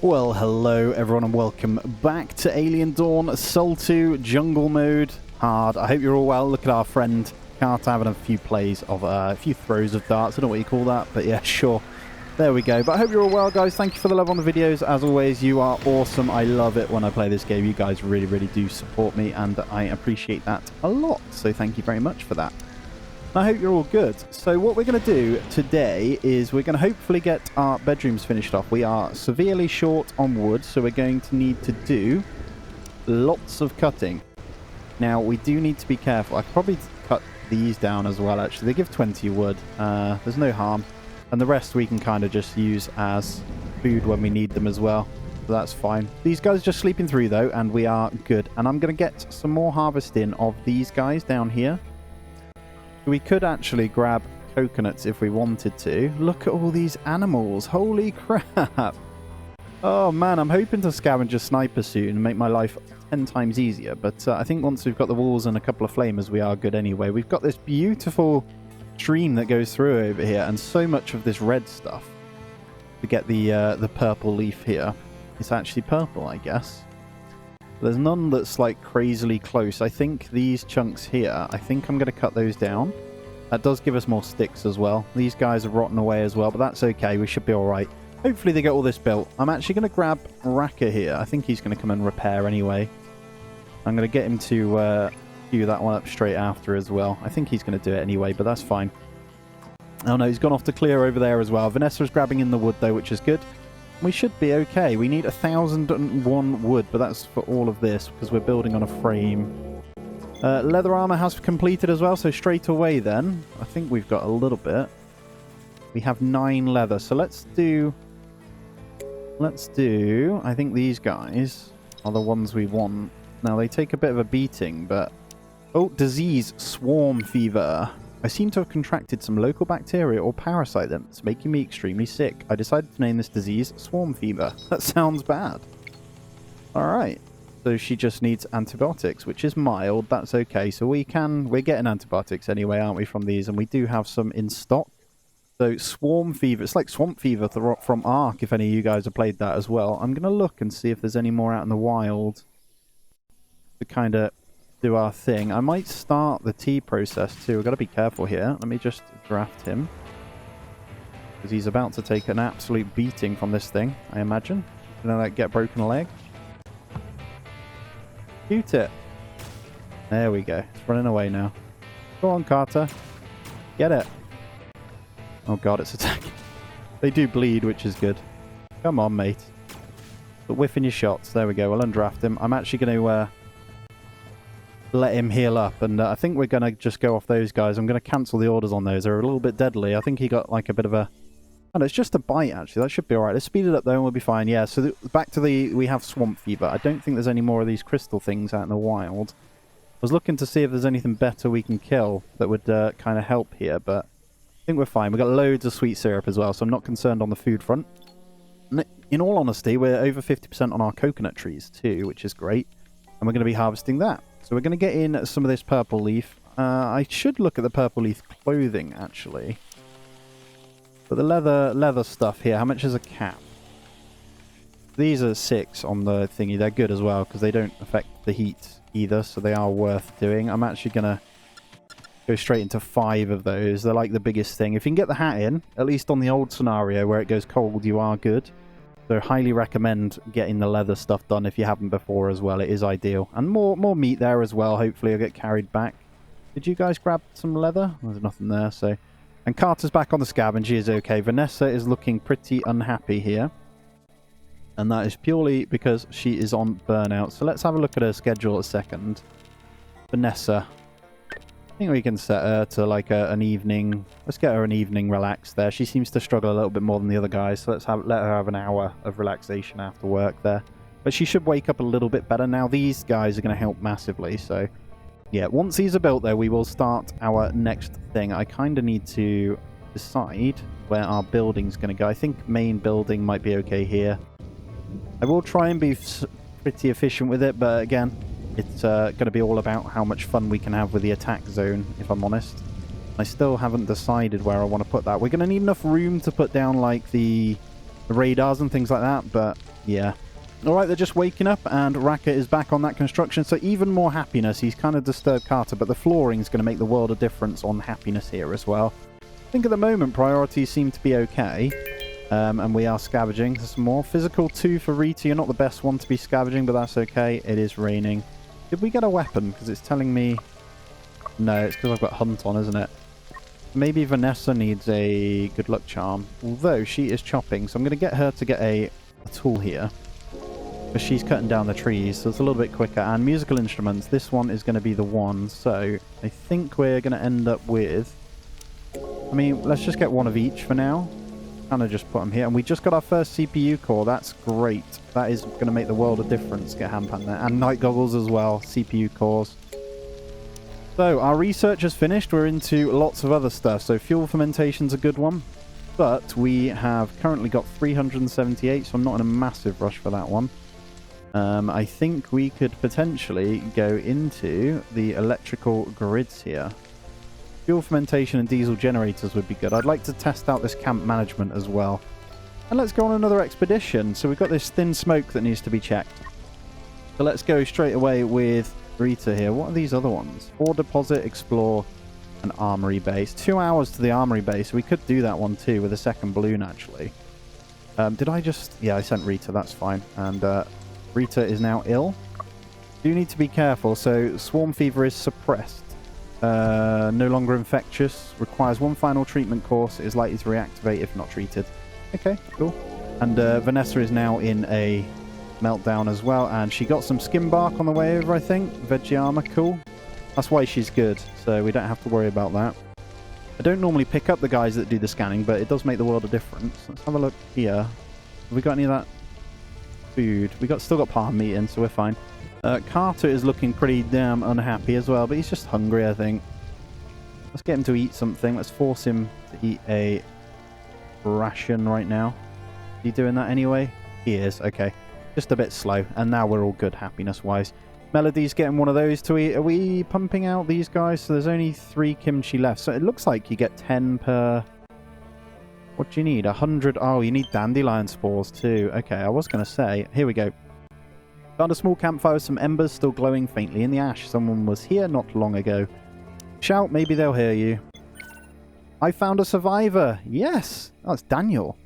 Well, hello everyone and welcome back to Alien Dawn Saltu Jungle Mode Hard. I hope you're all well. Look at our friend Carter having a few plays of a few throws of darts. I don't know what you call that, but yeah, sure. There we go. But I hope you're all well, guys. Thank you for the love on the videos. As always, you are awesome. I love it when I play this game. You guys really do support me, and I appreciate that a lot. So thank you very much for that. I hope you're all good. So what we're going to do today is we're going to hopefully get our bedrooms finished off. We are severely short on wood, so we're going to need to do lots of cutting. Now, we do need to be careful. I could probably cut these down as well, actually. They give 20 wood. There's no harm. And the rest we can kind of just use as food when we need them as well. So that's fine. These guys are just sleeping through, though, and we are good. And I'm going to get some more harvesting of these guys down here. We could actually grab coconuts if we wanted to. Look at all these animals. Holy crap. Oh, man. I'm hoping to scavenge a sniper soon and make my life 10 times easier. But I think once we've got the walls and a couple of flamers, we are good anyway. We've got this beautiful stream that goes through over here and so much of this red stuff to get the purple leaf here. It's actually purple, I guess. There's none that's like crazily close. I think these chunks here, I think I'm going to cut those down. That does give us more sticks as well. These guys are rotting away as well, but that's okay. We should be all right. Hopefully they get all this built. I'm actually going to grab Raka here. I think he's going to come and repair anyway. I'm going to get him to queue that one up straight after as well. I think he's going to do it anyway, but that's fine. Oh no, he's gone off to clear over there as well. Vanessa's grabbing in the wood though, which is good. We should be okay. We need 1,001 wood, but that's for all of this because we're building on a frame. Leather armor has completed as well, so straight away then, I think we've got a little bit. We have 9 leather, so let's do, I think these guys are the ones we want. Now, they take a bit of a beating, but... Oh, disease, swarm fever. I seem to have contracted some local bacteria or parasite them. It's making me extremely sick. I decided to name this disease swarm fever. That sounds bad. Alright. So she just needs antibiotics, which is mild. That's okay. So we're getting antibiotics anyway, aren't we, from these? And we do have some in stock. So swarm fever. It's like swamp fever from Ark, if any of you guys have played that as well. I'm going to look and see if there's any more out in the wild to kind of do our thing. I might start the tea process too. We've got to be careful here. Let me just draft him. Because he's about to take an absolute beating from this thing, I imagine. Gonna like get a broken leg. Shoot it. There we go. It's running away now. Go on, Carter. Get it. Oh god, it's attacking. They do bleed, which is good. Come on, mate. But whiffing your shots. There we go. We'll undraft him. I'm actually going to let him heal up, and I think we're going to just go off those guys. I'm going to cancel the orders on those. They're a little bit deadly. I think he got like a bit of a... Oh, no, it's just a bite, actually. That should be alright. Let's speed it up, though, and we'll be fine. Yeah, so back to we have swamp fever. I don't think there's any more of these crystal things out in the wild. I was looking to see if there's anything better we can kill that would kind of help here, but I think we're fine. We've got loads of sweet syrup as well, so I'm not concerned on the food front. In all honesty, we're over 50% on our coconut trees, too, which is great. And we're going to be harvesting that. So we're going to get in some of this purple leaf. I should look at the purple leaf clothing, actually. But the leather stuff here, how much is a cap? These are 6 on the thingy. They're good as well, because they don't affect the heat either, so they are worth doing. I'm actually going to go straight into 5 of those. They're like the biggest thing. If you can get the hat in, at least on the old scenario where it goes cold, you are good. So highly recommend getting the leather stuff done if you haven't before as well. It is ideal. And more meat there as well. Hopefully I'll get carried back. Did you guys grab some leather? There's nothing there, so... And Carter's back on the scab and she is okay. Vanessa is looking pretty unhappy here. And that is purely because she is on burnout. So let's have a look at her schedule a second. Vanessa. I think we can set her to like an evening. Let's get her an evening relax there. She seems to struggle a little bit more than the other guys, so let's let her have an hour of relaxation after work there. But she should wake up a little bit better. Now these guys are going to help massively, so yeah. Once these are built though, we will start our next thing. I kind of need to decide where our building's going to go. I think main building might be okay here. I will try and be pretty efficient with it, but again, it's going to be all about how much fun we can have with the attack zone, if I'm honest. I still haven't decided where I want to put that. We're going to need enough room to put down like the radars and things like that, but Yeah. Alright, they're just waking up, and Raka is back on that construction, so even more happiness. He's kind of disturbed Carter, but the flooring's going to make the world of difference on happiness here as well. I think at the moment, priorities seem to be okay, and we are scavenging some more. Physical 2 for Rita. You're not the best one to be scavenging, but that's okay. It is raining. Did we get a weapon? Because it's telling me... No, it's because I've got Hunt on, isn't it? Maybe Vanessa needs a good luck charm, although she is chopping, so I'm going to get her to get a tool here. Because she's cutting down the trees, so it's a little bit quicker. And musical instruments, this one is going to be the one. So I think we're going to end up with... I mean, let's just get one of each for now. Kind of just put them here. And we just got our first CPU core. That's great. That is going to make the world of difference. Get handpan there. And night goggles as well. CPU cores. So our research is finished. We're into lots of other stuff. So fuel fermentation's a good one. But we have currently got 378, so I'm not in a massive rush for that one. I think we could potentially go into the electrical grids here. Fuel fermentation and diesel generators would be good. I'd like to test out this camp management as well. And let's go on another expedition. So we've got this thin smoke that needs to be checked. So let's go straight away with Rita here. What are these other ones? Ore deposit, explore, and armory base. 2 hours to the armory base. We could do that one too with a second balloon actually. Did I just... Yeah, I sent Rita. That's fine. And... Rita is now ill. Do need to be careful. So swarm fever is suppressed. No longer infectious. Requires one final treatment course. Is likely to reactivate if not treated. Okay, cool. And Vanessa is now in a meltdown as well. And she got some skin bark on the way over, I think. Veggie armor, cool. That's why she's good. So we don't have to worry about that. I don't normally pick up the guys that do the scanning, but it does make the world a difference. Let's have a look here. Have we got any of that? Food. We still got palm meat in, so we're fine. Carter is looking pretty damn unhappy as well, but he's just hungry, I think. Let's get him to eat something. Let's force him to eat a ration right now. Is he doing that anyway? He is. Okay. Just a bit slow. And now we're all good happiness-wise. Melody's getting one of those to eat. Are we pumping out these guys? So there's only 3 kimchi left. So it looks like you get 10 per... What do you need? 100. Oh, you need dandelion spores too. Okay, I was going to say. Here we go. Found a small campfire with some embers still glowing faintly in the ash. Someone was here not long ago. Shout, maybe they'll hear you. I found a survivor. Yes. Oh, it's Daniel.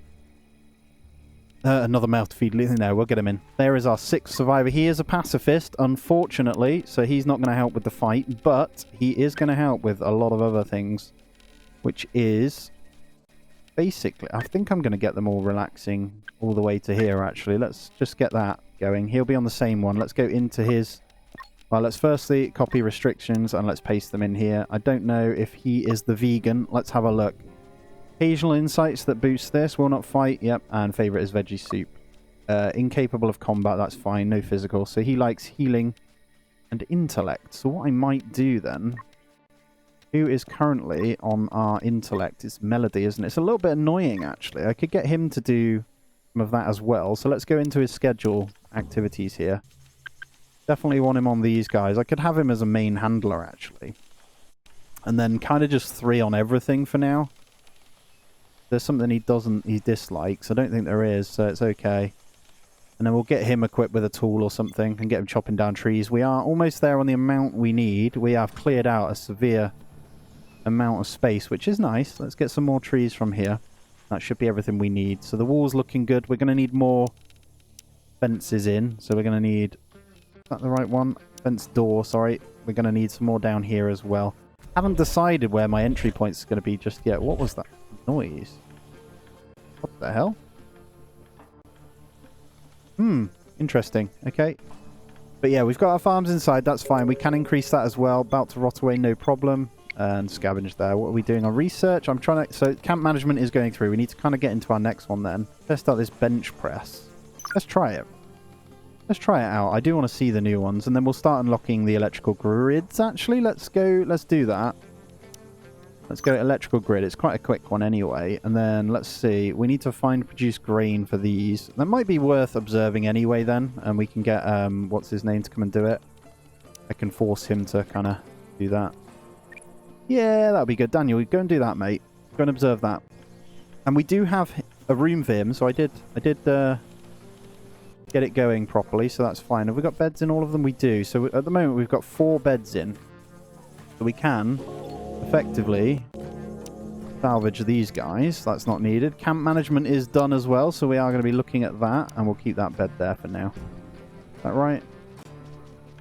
Another mouth to feed. No, we'll get him in. There is our 6th survivor. He is a pacifist, unfortunately, so he's not going to help with the fight, but he is going to help with a lot of other things, which is... Basically, I think I'm going to get them all relaxing all the way to here, actually. Let's just get that going. He'll be on the same one. Let's go into his... Well, let's firstly copy restrictions and let's paste them in here. I don't know if he is the vegan. Let's have a look. Occasional insights that boost this. Will not fight. Yep. And favourite is veggie soup. Incapable of combat. That's fine. No physical. So he likes healing and intellect. So what I might do then... Who is currently on our intellect? It's Melody, isn't it? It's a little bit annoying, actually. I could get him to do some of that as well. So let's go into his schedule activities here. Definitely want him on these guys. I could have him as a main handler, actually. And then kind of just 3 on everything for now. There's something he dislikes. I don't think there is, so it's okay. And then we'll get him equipped with a tool or something and get him chopping down trees. We are almost there on the amount we need. We have cleared out a severe... amount of space, which is nice. Let's get some more trees from here. That should be everything we need. So the wall's looking good. We're going to need more fences in. So we're going to need... Is that the right one? Fence door, sorry. We're going to need some more down here as well. Haven't decided where my entry point is going to be just yet. What was that noise? What the hell? Interesting. Okay. But yeah, we've got our farms inside. That's fine. We can increase that as well. About to rot away, no problem. And scavenge there. What are we doing on research? I'm trying to... So camp management is going through. We need to kind of get into our next one then. Test out this bench press. Let's try it. Let's try it out. I do want to see the new ones. And then we'll start unlocking the electrical grids, actually. Let's go... Let's do that. Let's go electrical grid. It's quite a quick one anyway. And then let's see. We need to find produce grain for these. That might be worth observing anyway then. And we can get... what's his name to come and do it. I can force him to kind of do that. Yeah, that'll be good. Daniel, go and do that, mate. Go and observe that. And we do have a room for him, so I did get it going properly, so that's fine. Have we got beds in all of them? We do. So at the moment, we've got 4 beds in. So we can effectively salvage these guys. That's not needed. Camp management is done as well, so we are going to be looking at that, and we'll keep that bed there for now. Is that right?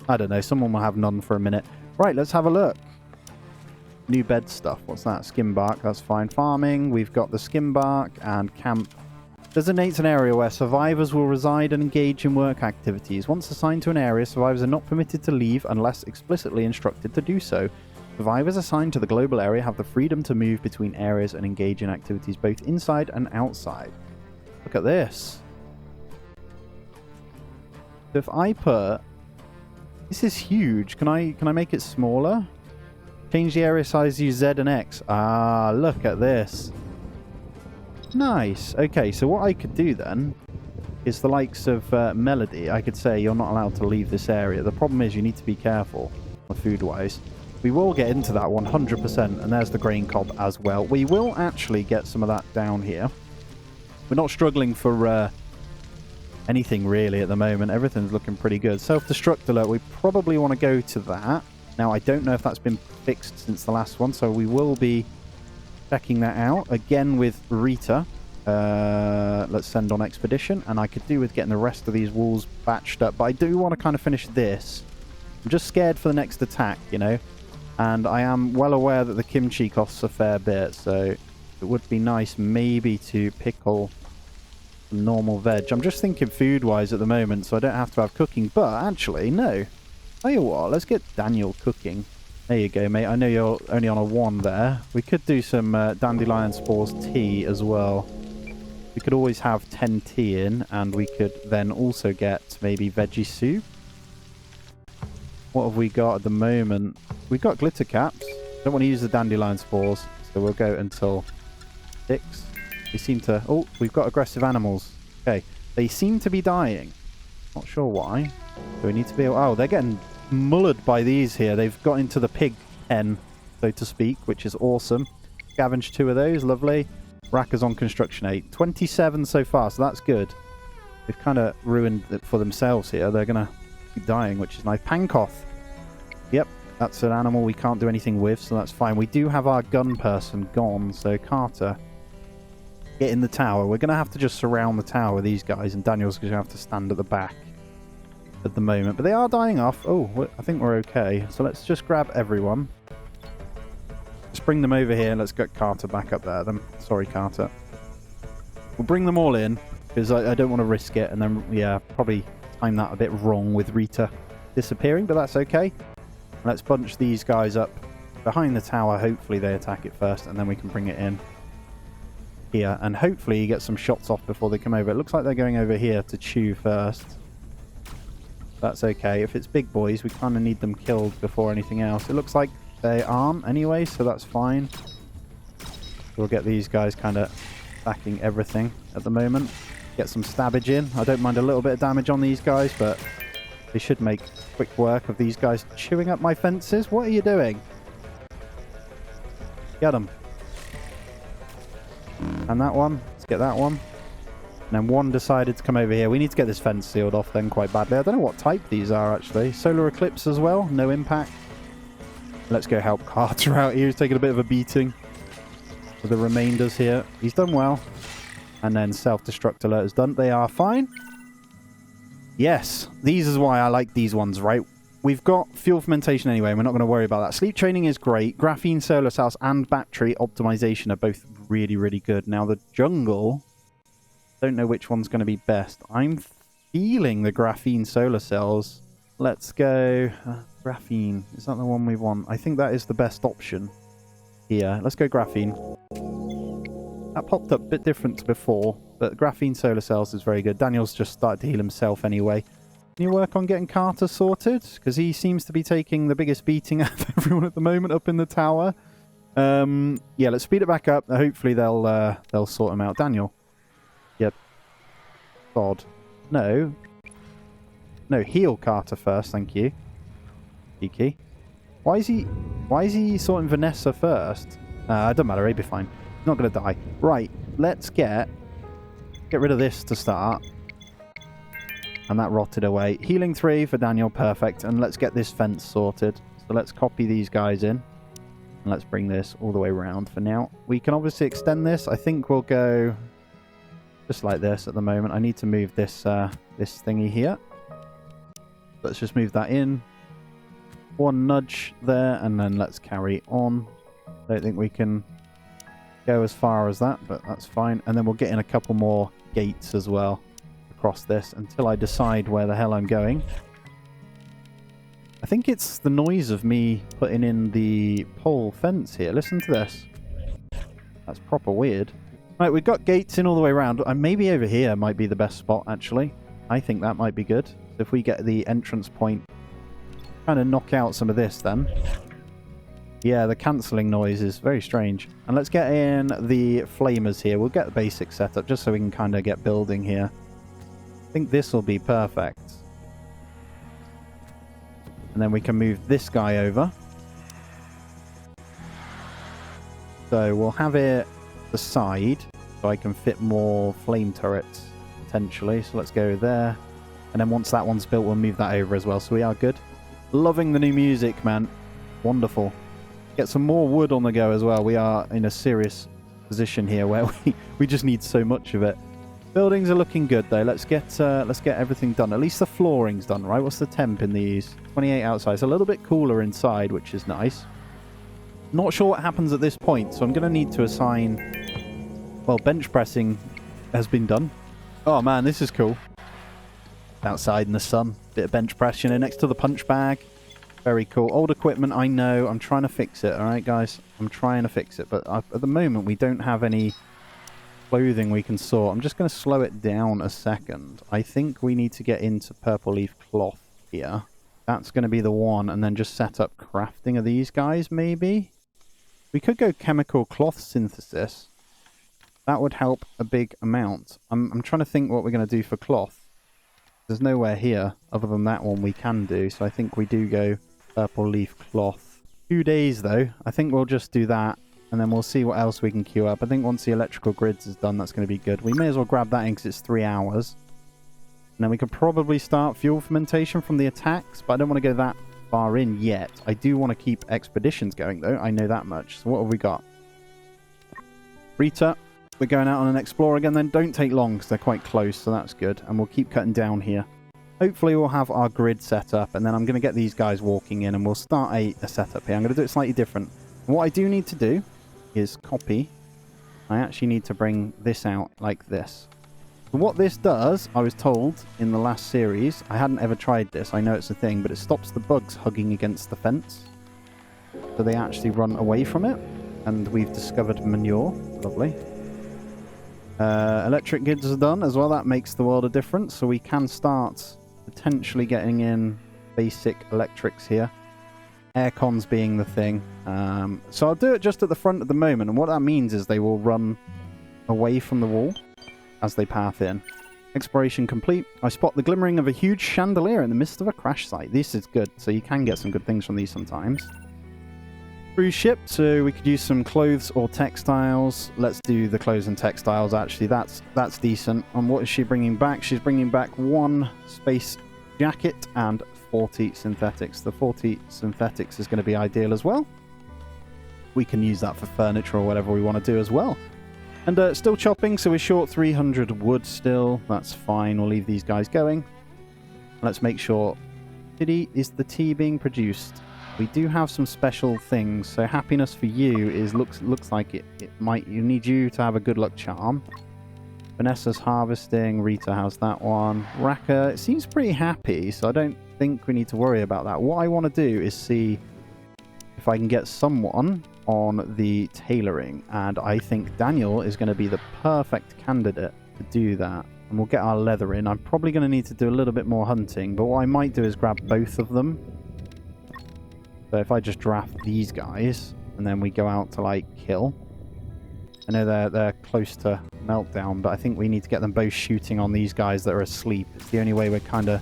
I don't know. Someone will have none for a minute. Right, let's have a look. New bed stuff. What's that? Skim bark. That's fine. Farming. We've got the skim bark and camp. Designates an area where survivors will reside and engage in work activities. Once assigned to an area, survivors are not permitted to leave unless explicitly instructed to do so. Survivors assigned to the global area have the freedom to move between areas and engage in activities both inside and outside. Look at this. So if I put... This is huge. Can I make it smaller? Change the area size, use Z and X. Ah, look at this. Nice. Okay, so what I could do then is the likes of Melody. I could say you're not allowed to leave this area. The problem is you need to be careful food-wise. We will get into that 100%, and there's the grain cob as well. We will actually get some of that down here. We're not struggling for anything really at the moment. Everything's looking pretty good. Self-destruct alert. We probably want to go to that. Now, I don't know if that's been fixed since the last one, so we will be checking that out. Again with Rita. Let's send on expedition, and I could do with getting the rest of these walls batched up, but I do want to kind of finish this. I'm just scared for the next attack, you know, and I am well aware that the kimchi costs a fair bit, so it would be nice maybe to pickle some normal veg. I'm just thinking food-wise at the moment, so I don't have to have cooking, but actually, no. Tell you what, let's get Daniel cooking. There you go, mate. I know you're only on a 1 there. We could do some dandelion spores tea as well. We could always have 10 tea in, and we could then also get maybe veggie soup. What have we got at the moment? We've got glitter caps. Don't want to use the dandelion spores, so we'll go until 6. They seem to... Oh, we've got aggressive animals. Okay, they seem to be dying. Not sure why. So we need to be... Oh, they're getting mullered by these here. They've got into the pig pen, so to speak, which is awesome. Scavenge 2 of those. Lovely. Rackers on construction 8. 27 so far, so that's good. They've kind of ruined it for themselves here. They're going to be dying, which is nice. Pankoth. Yep, that's an animal we can't do anything with, so that's fine. We do have our gun person gone, so Carter, get in the tower. We're going to have to just surround the tower with these guys, and Daniel's going to have to stand at the back at the moment. But they are dying off. Oh, I think we're okay. So let's just grab everyone. Let's bring them over here. Let's get Carter back up there. Sorry, Carter. We'll bring them all in, because I don't want to risk it. And then, yeah, probably time that a bit wrong with Rita disappearing, but that's okay. Let's bunch these guys up behind the tower. Hopefully they attack it first, and then we can bring it in here. And hopefully get some shots off before they come over. It looks like they're going over here to chew first. That's okay. If it's big boys, we kind of need them killed before anything else. It looks like they aren't anyway, so that's fine. We'll get these guys kind of backing everything at the moment. Get some stabbage in. I don't mind a little bit of damage on these guys, but they should make quick work of these guys chewing up my fences. What are you doing? Get them. And that one. Let's get that one. And then one decided to come over here. We need to get this fence sealed off then quite badly. I don't know what type these are, actually. Solar eclipse as well. No impact. Let's go help Carter out here. He's taking a bit of a beating with the remainders here. He's done well. And then self-destruct alert is done. They are fine. Yes. These is why I like these ones, right? We've got fuel fermentation anyway. We're not going to worry about that. Sleep training is great. Graphene, solar cells, and battery optimization are both really, really good. Now, the jungle... Don't know which one's going to be best. I'm feeling the graphene solar cells. Let's go... graphene. Is that the one we want? I think that is the best option here. Let's go graphene. That popped up a bit different to before, but graphene solar cells is very good. Daniel's just started to heal himself anyway. Can you work on getting Carter sorted? Because he seems to be taking the biggest beating out of everyone at the moment up in the tower. Yeah, let's speed it back up. Hopefully they'll sort him out. Daniel. Yep. God. No. No, heal Carter first, thank you. Kiki. Why is he sorting Vanessa first? It doesn't matter, he'll be fine. He's not going to die. Right, let's get rid of this to start. And that rotted away. Healing 3 for Daniel, perfect. And let's get this fence sorted. So let's copy these guys in. And let's bring this all the way around for now. We can obviously extend this. I think we'll go just like this at the moment. I need to move this this thingy here. Let's just move that in. One nudge there, and then let's carry on. I don't think we can go as far as that, but that's fine. And then we'll get in a couple more gates as well across this until I decide where the hell I'm going. I think it's the noise of me putting in the pole fence here. Listen to this. That's proper weird. Right, we've got gates in all the way around. Maybe over here might be the best spot, actually. I think that might be good. So if we get the entrance point, kind of knock out some of this then. Yeah, the cancelling noise is very strange. And let's get in the flamers here. We'll get the basic setup just so we can kind of get building here. I think this will be perfect. And then we can move this guy over. So we'll have it the side so I can fit more flame turrets potentially. So let's go there. And then once that one's built, we'll move that over as well. So we are good. Loving the new music, man. Wonderful. Get some more wood on the go as well. We are in a serious position here where we just need so much of it. Buildings are looking good though. Let's get everything done. At least the flooring's done, right? What's the temp in these? 28 outside. It's a little bit cooler inside, which is nice. Not sure what happens at this point, so I'm going to need to assign... Well, bench pressing has been done. Oh man, this is cool. Outside in the sun. Bit of bench press, you know, next to the punch bag. Very cool. Old equipment, I know. I'm trying to fix it, alright guys? I'm trying to fix it, but at the moment we don't have any clothing we can sort. I'm just going to slow it down a second. I think we need to get into purple leaf cloth here. That's going to be the one, and then just set up crafting of these guys, maybe? We could go chemical cloth synthesis. That would help a big amount. I'm trying to think what we're going to do for cloth. There's nowhere here other than that one we can do, so I think we do go purple leaf cloth. 2 days though. I think we'll just do that, and then we'll see what else we can queue up. I think once the electrical grids is done, that's going to be good. We may as well grab that in because it's 3 hours. And then we could probably start fuel fermentation from the attacks, but I don't want to go that far in yet. I do want to keep expeditions going though, I know that much. So what have we got? Rita, we're going out on an explorer again then. Don't take long because they're quite close, so that's good. And we'll keep cutting down here. Hopefully we'll have our grid set up, and then I'm going to get these guys walking in and we'll start a setup here. I'm going to do it slightly different. And what I do need to do is copy. I actually need to bring this out like this. So what this does, I was told in the last series, I hadn't ever tried this, I know it's a thing, but it stops the bugs hugging against the fence. So they actually run away from it, and we've discovered manure. Lovely. Electric grids are done as well, that makes the world of difference, so we can start potentially getting in basic electrics here. Aircons being the thing. So I'll do it just at the front at the moment, and what that means is they will run away from the wall as they path in. Exploration complete. I spot the glimmering of a huge chandelier in the midst of a crash site. This is good, so you can get some good things from these sometimes. Cruise ship, so we could use some clothes or textiles. Let's do the clothes and textiles, actually. That's decent. And what is she bringing back? She's bringing back 1 space jacket and 40 synthetics. The 40 synthetics is going to be ideal as well. We can use that for furniture or whatever we want to do as well. And still chopping, so we're short 300 wood still. That's fine. We'll leave these guys going. Let's make sure... Is the tea being produced? We do have some special things. So happiness for you is looks like it might... You need you to have a good luck charm. Vanessa's harvesting. Rita has that one. Raka, it seems pretty happy, so I don't think we need to worry about that. What I want to do is see if I can get someone on the tailoring, and I think Daniel is going to be the perfect candidate to do that. And we'll get our leather in. I'm probably going to need to do a little bit more hunting, but what I might do is grab both of them. So if I just draft these guys, and then we go out to, like, kill. I know they're close to meltdown, but I think we need to get them both shooting on these guys that are asleep. It's the only way we're kind of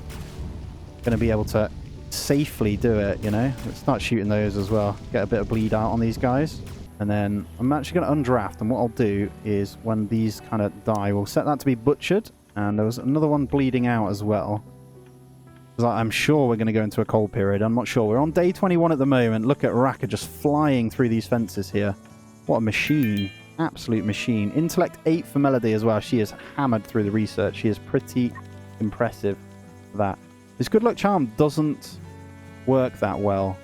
going to be able to safely do it, you know. Let's start shooting those as well. Get a bit of bleed out on these guys. And then I'm actually going to undraft, and what I'll do is when these kind of die, we'll set that to be butchered. And there was another one bleeding out as well. I'm sure we're going to go into a cold period. I'm not sure. We're on day 21 at the moment. Look at Raka just flying through these fences here. What a machine. Absolute machine. Intellect 8 for Melody as well. She is hammered through the research. She is pretty impressive for that. This good luck charm doesn't work that well.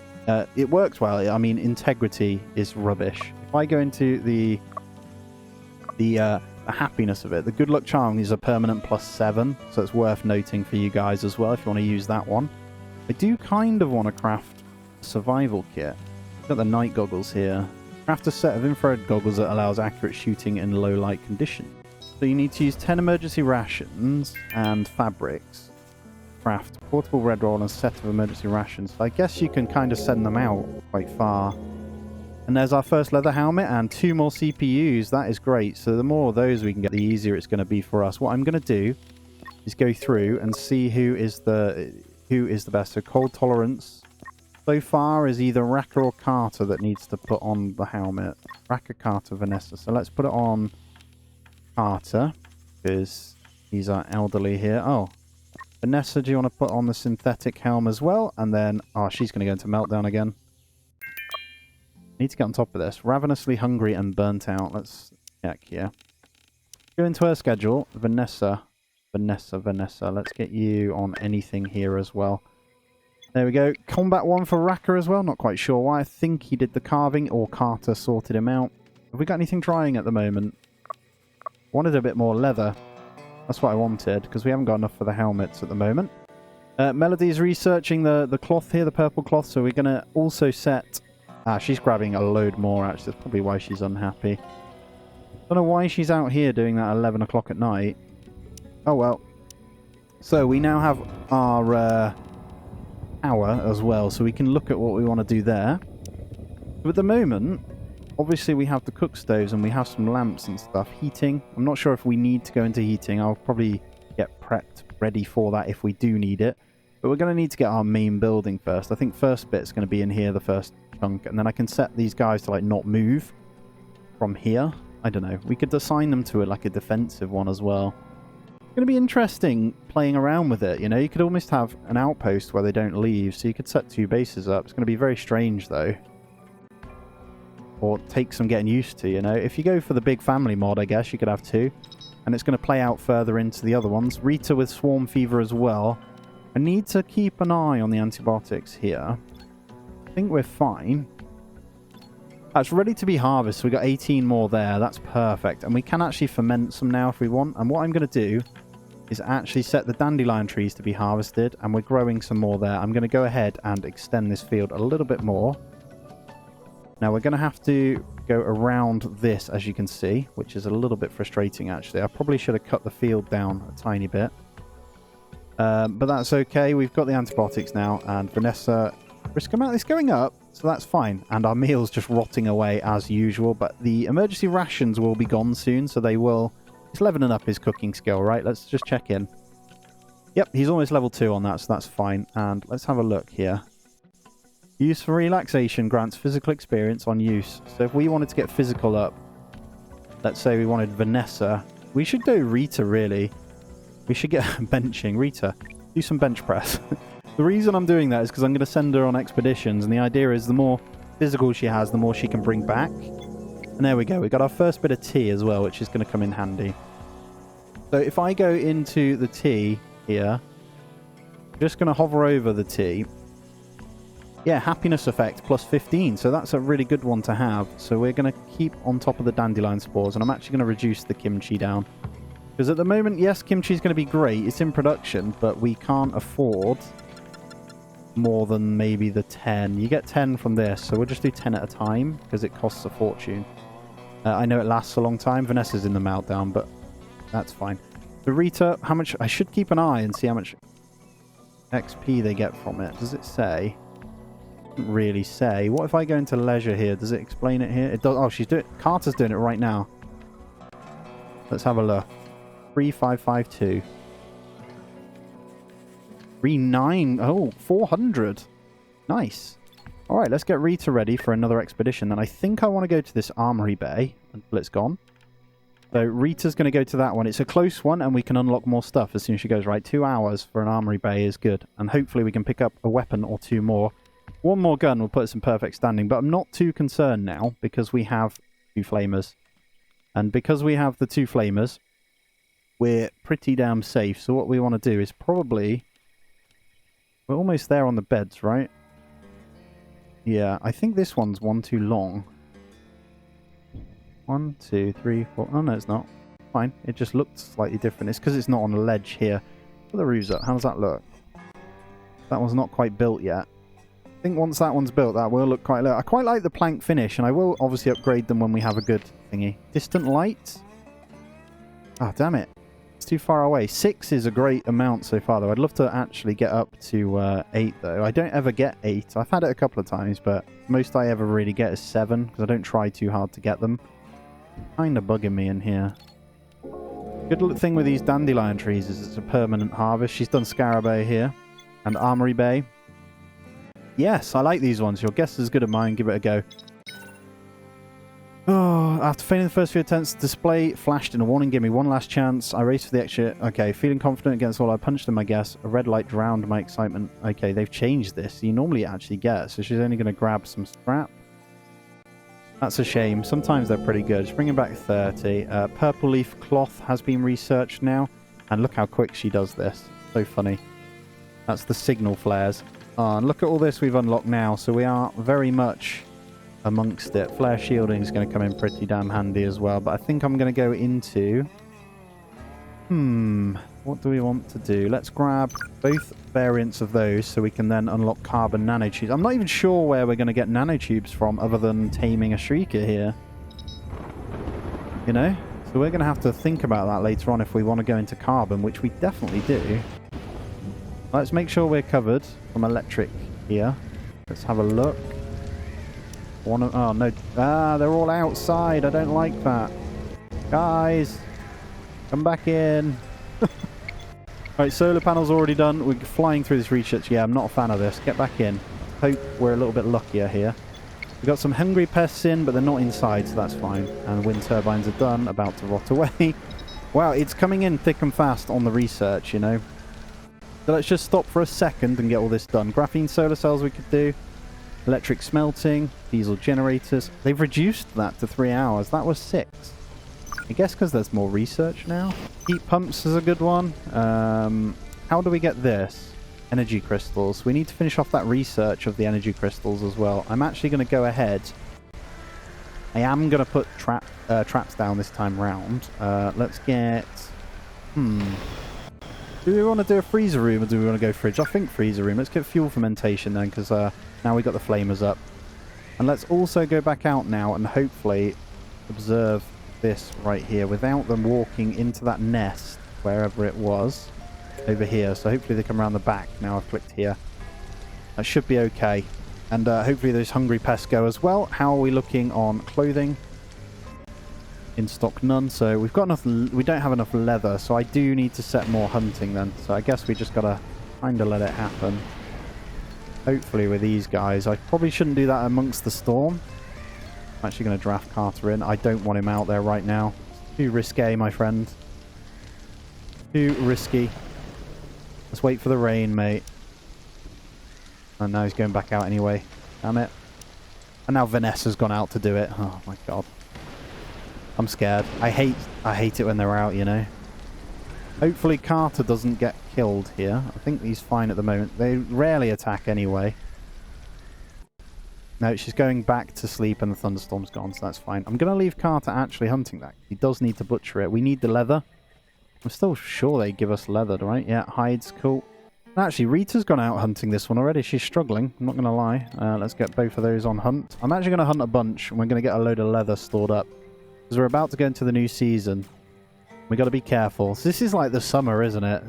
It works well. I mean, integrity is rubbish. If I go into the happiness of it, the good luck charm is a permanent +7, so it's worth noting for you guys as well if you want to use that one. I do kind of want to craft a survival kit. Got the night goggles here. Craft a set of infrared goggles that allows accurate shooting in low light conditions. So you need to use 10 emergency rations and fabrics. Craft portable red roll and a set of emergency rations. So I guess you can kind of send them out quite far. And there's our first leather helmet and 2 more CPUs. That is great. So the more of those we can get, the easier it's going to be for us. What I'm going to do is go through and see who is the best. So cold tolerance so far is either Raka or Carter that needs to put on the helmet. Raka, Carter, Vanessa. So let's put it on Carter because he's our elderly here. Oh, Vanessa, do you want to put on the synthetic helm as well? And then, oh, she's going to go into meltdown again. Need to get on top of this. Ravenously hungry and burnt out. Let's check here. Go into her schedule. Vanessa. Let's get you on anything here as well. There we go. Combat 1 for Raka as well. Not quite sure why. I think he did the carving or Carter sorted him out. Have we got anything drying at the moment? Wanted a bit more leather. That's what I wanted because we haven't got enough for the helmets at the moment. Melody's researching the cloth here, the purple cloth. So we're going to also set... she's grabbing a load more, actually. That's probably why she's unhappy. Don't know why she's out here doing that at 11 o'clock at night. Oh, well. So, we now have our hour as well, so we can look at what we want to do there. But at the moment, obviously we have the cook stoves and we have some lamps and stuff. Heating. I'm not sure if we need to go into heating. I'll probably get prepped ready for that if we do need it. But we're going to need to get our main building first. I think first bit's going to be in here, the first chunk, and then I can set these guys to like not move from here. I don't know. We could assign them to like a defensive one as well. It's going to be interesting playing around with it, you know. You could almost have an outpost where they don't leave, so you could set 2 bases up. It's going to be very strange though. Or take some getting used to, you know. If you go for the big family mod, I guess you could have 2. And it's going to play out further into the other ones. Rita with swarm fever as well. I need to keep an eye on the antibiotics here. I think we're fine. That's ready to be harvested. So we got 18 more there. That's perfect. And we can actually ferment some now if we want. And what I'm going to do is actually set the dandelion trees to be harvested. And we're growing some more there. I'm going to go ahead and extend this field a little bit more. Now we're going to have to go around this, as you can see, which is a little bit frustrating actually. I probably should have cut the field down a tiny bit. But that's okay. We've got the antibiotics now, and Vanessa, risk amount is going up, so that's fine. And our meal's just rotting away as usual, but the emergency rations will be gone soon, so they will... He's leveling up his cooking skill, right? Let's just check in. Yep, he's almost level 2 on that, so that's fine. And let's have a look here. Use for relaxation grants physical experience on use. So if we wanted to get physical up, let's say we wanted Vanessa, we should do Rita, really. We should get benching. Rita, do some bench press. The reason I'm doing that is because I'm going to send her on expeditions, and the idea is the more physical she has, the more she can bring back. And there we go. We got our first bit of tea as well, which is going to come in handy. So if I go into the tea here, I'm just going to hover over the tea. Yeah, happiness effect plus 15. So that's a really good one to have. So we're going to keep on top of the dandelion spores, and I'm actually going to reduce the kimchi down. Because at the moment, yes, kimchi is going to be great. It's in production, but we can't afford more than maybe the 10. You get 10 from this, so we'll just do 10 at a time because it costs a fortune. I know it lasts a long time. Vanessa's in the meltdown, but that's fine. So Rita, how much... I should keep an eye and see how much XP they get from it. Does it say? It doesn't really say. What if I go into leisure here? Does it explain it here? It does. Oh, she's doing... Carter's doing it right now. Let's have a look. 3552. 39. Oh, 400. Nice. All right, let's get Rita ready for another expedition. Then I think I want to go to this armory bay until it's gone. So Rita's going to go to that one. It's a close one, and we can unlock more stuff as soon as she goes. Right, 2 hours for an armory bay is good. And hopefully we can pick up a weapon or 2 more. 1 more gun will put us in perfect standing. But I'm not too concerned now because we have 2 flamers. And because we have the 2 flamers, we're pretty damn safe. So what we want to do is probably... We're almost there on the beds, right? Yeah, I think this one's one too long. 1, 2, 3, 4... Oh, no, it's not. Fine. It just looked slightly different. It's because it's not on a ledge here. Put the roofs up. How does that look? That one's not quite built yet. I think once that one's built, that will look quite low. I quite like the plank finish, and I will obviously upgrade them when we have a good thingy. Distant light? Ah, damn it. It's too far away. 6 is a great amount so far, though. I'd love to actually get up to 8, though. I don't ever get 8. I've had it a couple of times, but most I ever really get is 7, because I don't try too hard to get them. Kind of bugging me in here. Good thing with these dandelion trees is it's a permanent harvest. She's done Scarabay here. And Armory Bay. Yes, I like these ones. Your guess is as good as mine. Give it a go. Oh, after failing the first few attempts, display flashed in a warning. Give me one last chance. I raced for the exit. Okay, feeling confident against all. I punched them, I guess. A red light drowned my excitement. Okay, they've changed this. You normally actually get. So she's only going to grab some scrap. That's a shame. Sometimes they're pretty good. She's bringing back 30. Purple leaf cloth has been researched now. And look how quick she does this. So funny. That's the signal flares. Oh, and look at all this we've unlocked now. So we are very much amongst it. Flare shielding is going to come in pretty damn handy as well. But I think I'm going to go into... What do we want to do? Let's grab both variants of those so we can then unlock carbon nanotubes. I'm not even sure where we're going to get nanotubes from other than taming a shrieker here. You know? So we're going to have to think about that later on if we want to go into carbon, which we definitely do. Let's make sure we're covered from electric here. Let's have a look. Oh, no. Ah, they're all outside. I don't like that. Guys, come back in. Alright, solar panels already done. We're flying through this research. Yeah, I'm not a fan of this. Get back in. Hope we're a little bit luckier here. We've got some hungry pests in, but they're not inside, so that's fine. And wind turbines are done, about to rot away. Wow, it's coming in thick and fast on the research, you know. So let's just stop for a second and get all this done. Graphene solar cells we could do. Electric smelting. Diesel generators. They've reduced that to 3 hours. That was 6. I guess because there's more research now. Heat pumps is a good one. How do we get this? Energy crystals. We need to finish off that research of the energy crystals as well. I'm actually going to go ahead. I am going to put traps down this time round. Let's get... Do we want to do a freezer room or do we want to go fridge? I think freezer room. Let's get fuel fermentation then because now we've got the flamers up. And let's also go back out now and hopefully observe this right here without them walking into that nest wherever it was over here. So hopefully they come around the back. Now I've clicked here. That should be okay. And hopefully those hungry pests go as well. How are we looking on clothing? In stock, none. So we've got enough. We don't have enough leather, so I do need to set more hunting then. So I guess we just gotta kind of let it happen. Hopefully with these guys. I probably shouldn't do that amongst the storm. I'm actually going to draft Carter in. I don't want him out there right now. It's too risque, my friend. Too risky. Let's wait for the rain, mate. And now he's going back out anyway. Damn it. And now Vanessa's gone out to do it. Oh my god. I'm scared. I hate it when they're out, you know. Hopefully Carter doesn't get killed here. I think he's fine at the moment. They rarely attack anyway. No, she's going back to sleep and the thunderstorm's gone, so that's fine. I'm going to leave Carter actually hunting that. He does need to butcher it. We need the leather. I'm still sure they give us leather, right? Yeah, hides, cool. Actually, Rita's gone out hunting this one already. She's struggling, I'm not going to lie. Let's get both of those on hunt. I'm actually going to hunt a bunch, and we're going to get a load of leather stored up. Because we're about to go into the new season. We got to be careful. So this is like the summer, isn't it?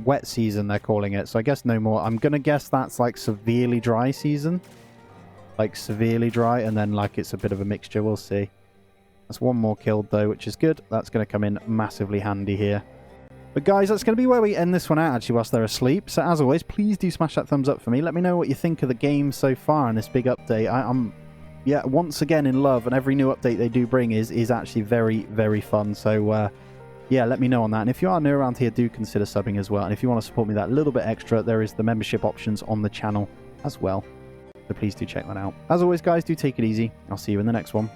Wet season, they're calling it. So I guess no more. I'm going to guess that's like severely dry season. Like severely dry, and then like it's a bit of a mixture. We'll see. That's one more killed though, which is good. That's going to come in massively handy here. But guys, that's going to be where we end this one out actually whilst they're asleep. So as always, please do smash that thumbs up for me. Let me know what you think of the game so far in this big update. I'm yeah, once again in love, and every new update they do bring is actually very, very fun. So, yeah, let me know on that. And if you are new around here, do consider subbing as well. And if you want to support me that little bit extra, there is the membership options on the channel as well. So please do check that out. As always, guys, do take it easy. I'll see you in the next one.